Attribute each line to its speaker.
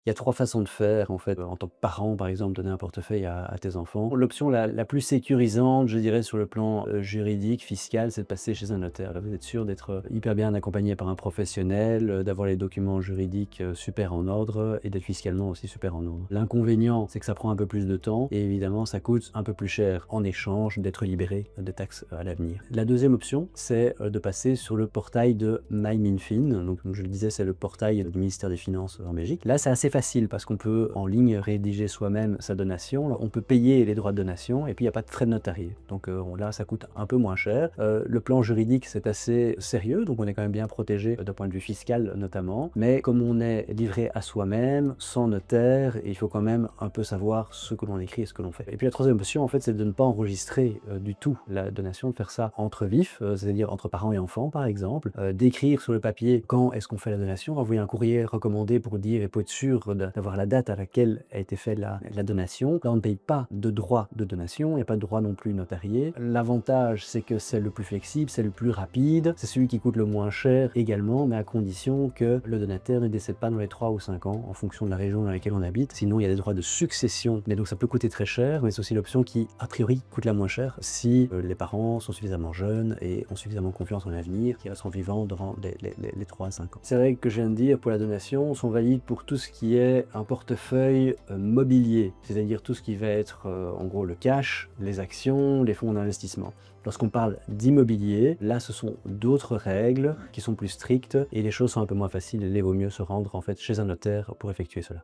Speaker 1: Il y a 3 façons de faire en fait, en tant que parent par exemple, donner un portefeuille à tes enfants. L'option la plus sécurisante, je dirais sur le plan, juridique, fiscal, c'est de passer chez un notaire. Là, vous êtes sûr d'être, hyper bien accompagné par un professionnel, d'avoir les documents juridiques, super en ordre et d'être fiscalement aussi super en ordre. L'inconvénient, c'est que ça prend un peu plus de temps et évidemment ça coûte un peu plus cher en échange d'être libéré de taxes à l'avenir. La deuxième option, c'est, de passer sur le portail de MyMinFin. Donc comme je le disais, c'est le portail du ministère des Finances en Belgique. Là, c'est assez facile parce qu'on peut en ligne rédiger soi-même sa donation. On peut payer les droits de donation et puis il n'y a pas de frais de notarié. Donc là, ça coûte un peu moins cher. Le plan juridique, c'est assez sérieux, donc on est quand même bien protégé d'un point de vue fiscal notamment. Mais comme on est livré à soi-même, sans notaire, il faut quand même un peu savoir ce que l'on écrit et ce que l'on fait. Et puis la troisième option, en fait, c'est de ne pas enregistrer du tout la donation, de faire ça entre vifs, c'est-à-dire entre parents et enfants par exemple, d'écrire sur le papier quand est-ce qu'on fait la donation, envoyer un courrier recommandé pour dire et pour être sûr d'avoir la date à laquelle a été faite la donation. Là, on ne paye pas de droits de donation, il n'y a pas de droit non plus notarié. L'avantage, c'est que c'est le plus flexible, c'est le plus rapide, c'est celui qui coûte le moins cher également, mais à condition que le donateur ne décède pas dans les 3 ou 5 ans, en fonction de la région dans laquelle on habite. Sinon, il y a des droits de succession, mais donc ça peut coûter très cher, mais c'est aussi l'option qui, a priori, coûte la moins chère si les parents sont suffisamment jeunes et ont suffisamment confiance en l'avenir, qui resteront vivants durant les 3 à 5 ans. Ces règles que je viens de dire pour la donation sont valides pour tout ce qui est un portefeuille mobilier, c'est-à-dire tout ce qui va être en gros le cash, les actions, les fonds d'investissement. Lorsqu'on parle d'immobilier, là ce sont d'autres règles qui sont plus strictes et les choses sont un peu moins faciles et il vaut mieux se rendre en fait chez un notaire pour effectuer cela.